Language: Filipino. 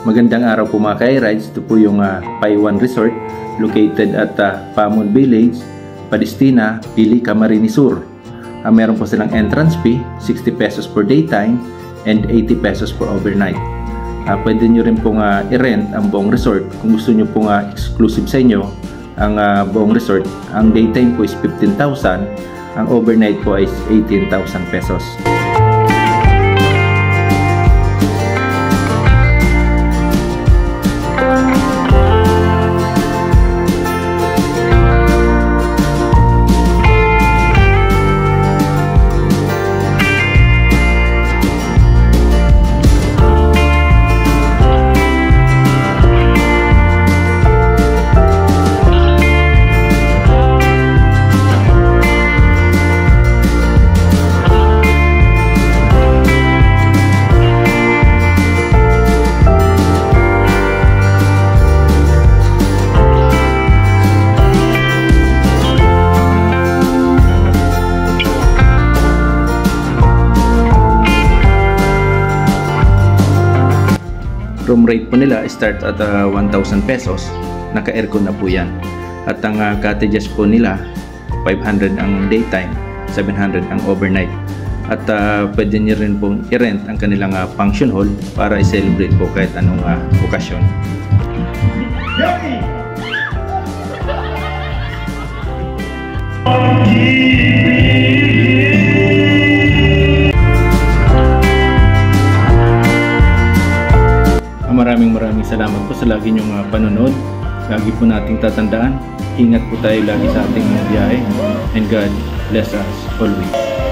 Magandang araw po mga ka-rides. Ito po yung Paiwan Resort located at Pamon Village, Palestina, Pili, Camarines Sur. Meron po silang entrance fee, 60 pesos per daytime and 80 pesos per overnight. Pwede nyo rin pong i-rent ang buong resort kung gusto nyo pong exclusive sa inyo ang buong resort. Ang daytime po is 15,000, ang overnight po is 18,000 pesos. Room rate po nila start at 1,000 pesos. Naka-aircon na po yan. At ang cottages po nila 500 ang daytime, 700 ang overnight. At pwede nyo rin pong i-rent ang kanilang function hall para i-celebrate po kahit anong okasyon. Maraming salamat po sa lagi nyong panonood. Lagi po nating tatandaan, ingat po tayo lagi sa ating biyahe, and God bless us always.